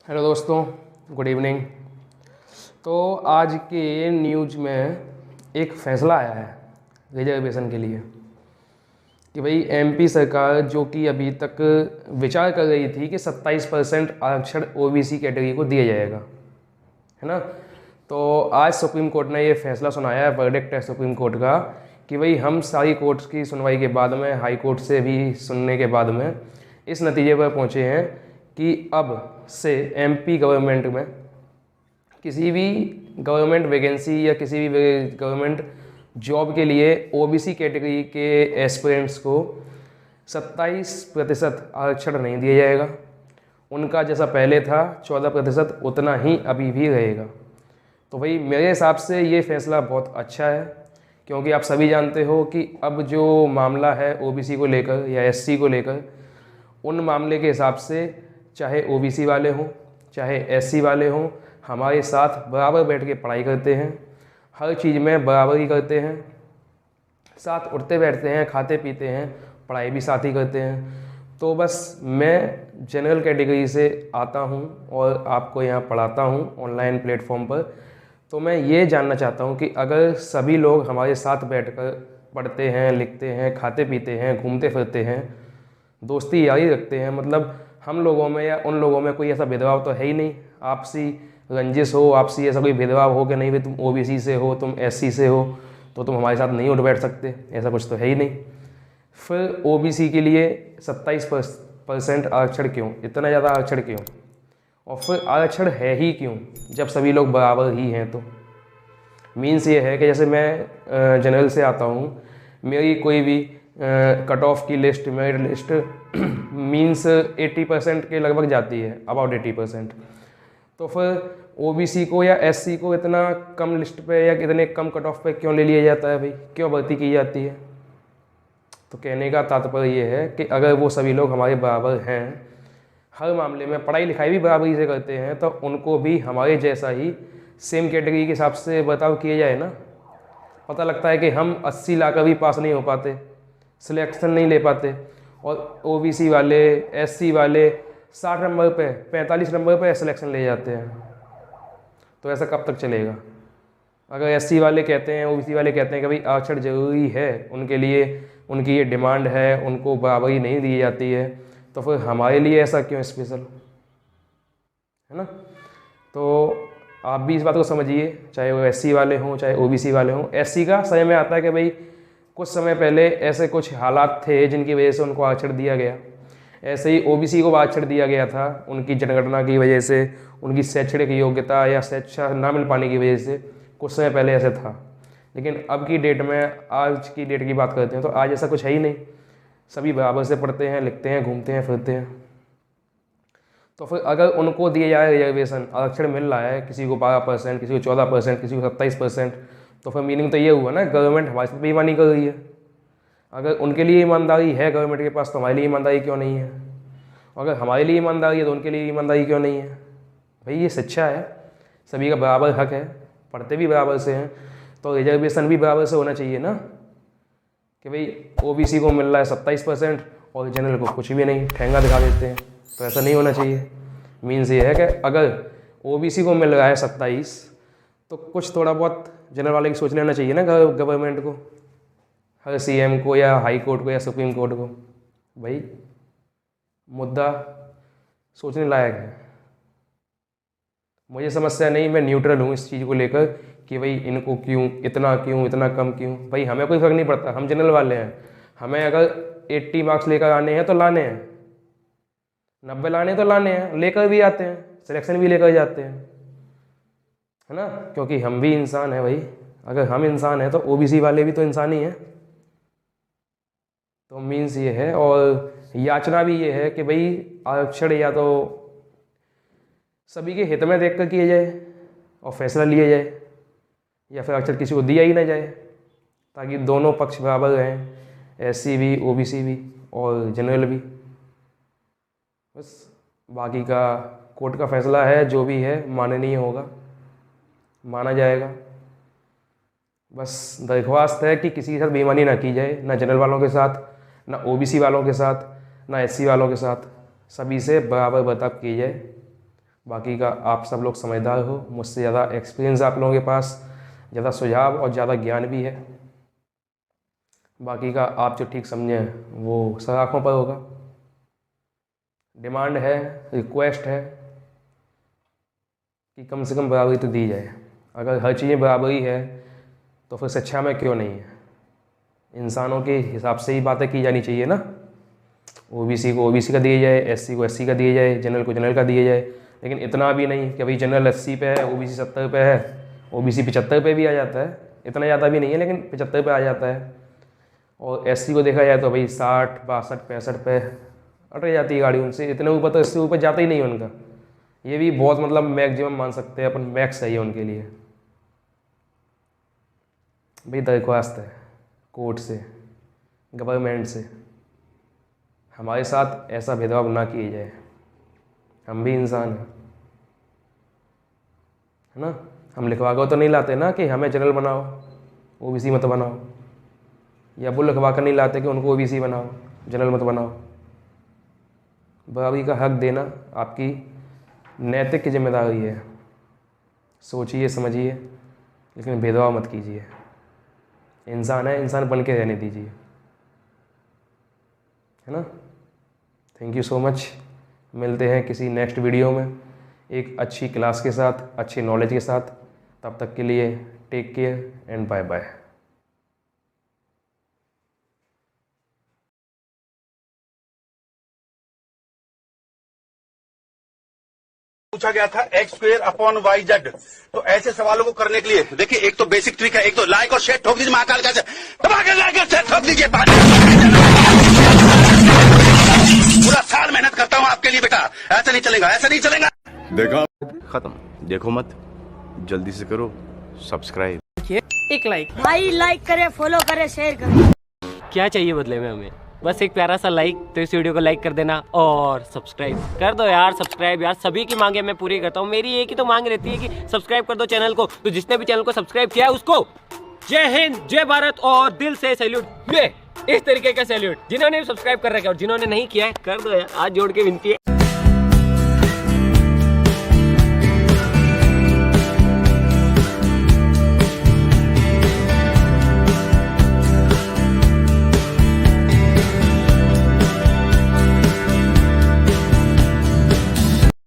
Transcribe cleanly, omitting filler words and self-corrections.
Hello दोस्तों, good evening. तो आज के न्यूज़ में एक फ़ैसला आया है रिजर्वेशन के लिए कि भाई एमपी सरकार जो कि अभी तक विचार कर रही थी कि 27% आरक्षण ओबीसी कैटेगरी को दिया जाएगा, है ना। तो आज सुप्रीम कोर्ट ने ये फैसला सुनाया है, वर्डिक्ट है सुप्रीम कोर्ट का कि भाई हम सारी कोर्ट्स की सुनवाई के बाद में, हाई कोर्ट से भी सुनने के बाद में इस नतीजे पर पहुँचे हैं कि अब से एमपी गवर्नमेंट में किसी भी गवर्नमेंट वैकेंसी या किसी भी गवर्नमेंट जॉब के लिए ओबीसी कैटेगरी के एस्पिरेंट्स को 27% आरक्षण नहीं दिया जाएगा। उनका जैसा पहले था 14% उतना ही अभी भी रहेगा। तो भाई मेरे हिसाब से ये फैसला बहुत अच्छा है, क्योंकि आप सभी जानते हो कि अब जो मामला है ओबीसी को लेकर या एससी को लेकर, उन मामले के हिसाब से चाहे ओबीसी वाले हों चाहे एससी वाले हों, हमारे साथ बराबर बैठ के पढ़ाई करते हैं, हर चीज़ में बराबरी करते हैं, साथ उठते बैठते हैं, खाते पीते हैं, पढ़ाई भी साथ ही करते हैं। तो बस मैं जनरल कैटेगरी से आता हूं और आपको यहाँ पढ़ाता हूं ऑनलाइन प्लेटफॉर्म पर। तो मैं ये जानना चाहता हूं कि अगर सभी लोग हमारे साथ बैठकर पढ़ते हैं, लिखते हैं, खाते पीते हैं, घूमते फिरते हैं, दोस्ती यारी रखते हैं, मतलब हम लोगों में या उन लोगों में कोई ऐसा भेदभाव तो है ही नहीं, आपसी रंजिश हो, आपसी ऐसा कोई भेदभाव हो कि नहीं भाई तुम ओबीसी से हो, तुम एससी से हो तो तुम हमारे साथ नहीं उठ बैठ सकते, ऐसा कुछ तो है ही नहीं। फिर ओबीसी के लिए 27% आरक्षण क्यों, इतना ज़्यादा आरक्षण क्यों? और फिर आरक्षण है ही क्यों जब सभी लोग बराबर ही हैं? तो मीन्स ये है कि जैसे मैं जनरल से आता हूँ, मेरी कोई भी कट ऑफ की लिस्ट, मेरिट लिस्ट मीन्स 80% के लगभग जाती है, अबाउट 80%। तो फिर ओबीसी को या एससी को इतना कम लिस्ट पे या इतने कम कट ऑफ पे क्यों ले लिया जाता है भाई, क्यों भर्ती की जाती है? तो कहने का तात्पर्य ये है कि अगर वो सभी लोग हमारे बराबर हैं, हर मामले में पढ़ाई लिखाई भी बराबरी से करते हैं, तो उनको भी हमारे जैसा ही सेम कैटेगरी के हिसाब से बर्ताव किया जाए ना। पता लगता है कि हम 80 लाकर भी पास नहीं हो पाते, सिलेक्शन नहीं ले पाते, और ओबीसी वाले, एससी वाले 60 नंबर पे, 45 नंबर पे सिलेक्शन ले जाते हैं। तो ऐसा कब तक चलेगा? अगर एससी वाले कहते हैं, ओबीसी वाले कहते हैं कि भाई आरक्षण जरूरी है उनके लिए, उनकी ये डिमांड है, उनको बराबरी नहीं दी जाती है, तो फिर हमारे लिए ऐसा क्यों स्पेशल, है ना। तो आप भी इस बात को समझिए, चाहे वो एससी वाले हों चाहे ओबीसी वाले हों। एससी का समझ में आता है कि भाई कुछ समय पहले ऐसे कुछ हालात थे जिनकी वजह से उनको आरक्षण दिया गया। ऐसे ही ओबीसी को आरक्षण दिया गया था उनकी जनगणना की वजह से, उनकी शैक्षणिक योग्यता या शिक्षा ना मिल पाने की वजह से, कुछ समय पहले ऐसे था। लेकिन अब की डेट में, आज की डेट की बात करते हैं तो आज ऐसा कुछ है ही नहीं, सभी बराबर से पढ़ते हैं, लिखते हैं, घूमते हैं, फिरते हैं। तो फिर अगर उनको दिया जाए रिजर्वेशन, आरक्षण मिल रहा है, किसी को 12%, किसी को 14%, किसी को 27%, तो फिर मीनिंग तो ये हुआ ना गवर्नमेंट हमारे साथ बेईमानी कर रही है। अगर उनके लिए ईमानदारी है गवर्नमेंट के पास, तो हमारे लिए ईमानदारी क्यों नहीं है? अगर हमारे लिए ईमानदारी है तो उनके लिए ईमानदारी क्यों नहीं है? भाई ये सच्चा है, सभी का बराबर हक है, पढ़ते भी बराबर से हैं, तो रिजर्वेशन भी बराबर से होना चाहिए ना। कि भाई ओबीसी को मिल रहा है 27% और जनरल को कुछ भी नहीं, ठेंगा दिखा देते हैं, तो ऐसा नहीं होना चाहिए। मीन्स ये है कि अगर ओबीसी को मिल रहा है 27, तो कुछ थोड़ा बहुत जनरल वाले की सोच लेना चाहिए ना गवर्नमेंट को, हर सीएम को या हाई कोर्ट को या सुप्रीम कोर्ट को। भाई मुद्दा सोचने लायक है। मुझे समस्या नहीं, मैं न्यूट्रल हूँ इस चीज़ को लेकर कि भाई इनको क्यों, इतना कम क्यों। भाई हमें कोई फ़र्क नहीं पड़ता, हम जनरल वाले हैं, हमें अगर 80 मार्क्स लेकर आने हैं तो लाने हैं, 90 लाने तो लाने हैं, लेकर भी आते हैं, सिलेक्शन भी लेकर जाते हैं, है ना। क्योंकि हम भी इंसान हैं भाई, अगर हम इंसान हैं तो ओबीसी वाले भी तो इंसान ही हैं। तो मीन्स ये है, और याचना भी ये है कि भाई आरक्षण या तो सभी के हित में देखकर किया जाए और फैसला लिया जाए, या फिर आरक्षण किसी को दिया ही ना जाए, ताकि दोनों पक्ष बराबर रहें, एससी भी, ओबीसी भी और जनरल भी। बस बाकी का कोर्ट का फैसला है, जो भी है माननीय होगा, माना जाएगा। बस दरख्वास्त है कि किसी के साथ बेईमानी ना की जाए, ना जनरल वालों के साथ, ना ओबीसी वालों के साथ, ना एससी वालों के साथ, सभी से बराबर बर्ताव किया जाए। बाकी का आप सब लोग समझदार हो, मुझसे ज़्यादा एक्सपीरियंस आप लोगों के पास, ज़्यादा सुझाव और ज़्यादा ज्ञान भी है। बाकी का आप जो ठीक समझें वो सब आँखों पर होगा। डिमांड है, रिक्वेस्ट है कि कम से कम बराबरी तो दी जाए। अगर हर चीज़ें बराबरी है तो फिर शिक्षा में क्यों नहीं है? इंसानों के हिसाब से ही बातें की जानी चाहिए ना। ओबीसी को ओबीसी का दिया जाए, एससी को एससी का दिया जाए, जनरल को जनरल का दिया जाए। लेकिन इतना भी नहीं कि भाई जनरल 80 पे है, ओबीसी 70 पे है, ओबीसी 75 पे भी आ जाता है। इतना ज़्यादा भी नहीं है लेकिन 75 पे आ जाता है। और एससी को देखा जाए तो भाई 60, 62, 65 पे अटक जाती है गाड़ी उनसे। इतने ऊपर तो इससे ऊपर जाता ही नहीं उनका। ये भी बहुत मतलब मैक्सिमम मान सकते हैं अपन, मैक्स है ये उनके लिए। भाई दरख्वास्त है कोर्ट से, गवर्नमेंट से, हमारे साथ ऐसा भेदभाव ना किया जाए। हम भी इंसान हैं, है ना। हम लिखवा कर तो नहीं लाते ना कि हमें जनरल बनाओ, ओबीसी मत बनाओ, या वो लिखवा कर नहीं लाते कि उनको ओबीसी बनाओ, जनरल मत बनाओ। बराबरी का हक देना आपकी नैतिक जिम्मेदारी है। सोचिए समझिए, लेकिन भेदभाव मत कीजिए। इंसान है, इंसान बन के रहने दीजिए, है ना। Thank you so much. मिलते हैं किसी नेक्स्ट वीडियो में एक अच्छी क्लास के साथ, अच्छी नॉलेज के साथ। तब तक के लिए take care and bye bye. पूछा गया था x²/y/z। तो ऐसे सवालों को करने के लिए देखिए, एक तो बेसिक ट्रिक है, एक तो लाइक और शेयर ठोक दीजिए, महाकाल का दबा के लाइक और शेयर ठोक दीजिए। पूरा साल मेहनत करता हूं आपके लिए बेटा, ऐसा नहीं चलेगा, ऐसा नहीं चलेगा। देखा, खत्म। देखो मत, जल्दी से करो सब्सक्राइब। एक लाइक भाई, लाइक करे, फॉलो करे, शेयर करे। क्या चाहिए बदले में हमें? बस एक प्यारा सा लाइक। तो इस वीडियो को लाइक कर देना और सब्सक्राइब कर दो यार। सब्सक्राइब यार, सभी की मांगे मैं पूरी करता हूँ। मेरी एक ही तो मांग रहती है कि सब्सक्राइब कर दो चैनल को। तो जिसने भी चैनल को सब्सक्राइब किया है उसको जय हिंद, जय भारत और दिल से सैल्यूट। ये इस तरीके का सैल्यूट। जिन्होंने सब्सक्राइब कर रखा है और जिन्होंने नहीं किया है कर दो यार, हाथ जोड़ के विनती है।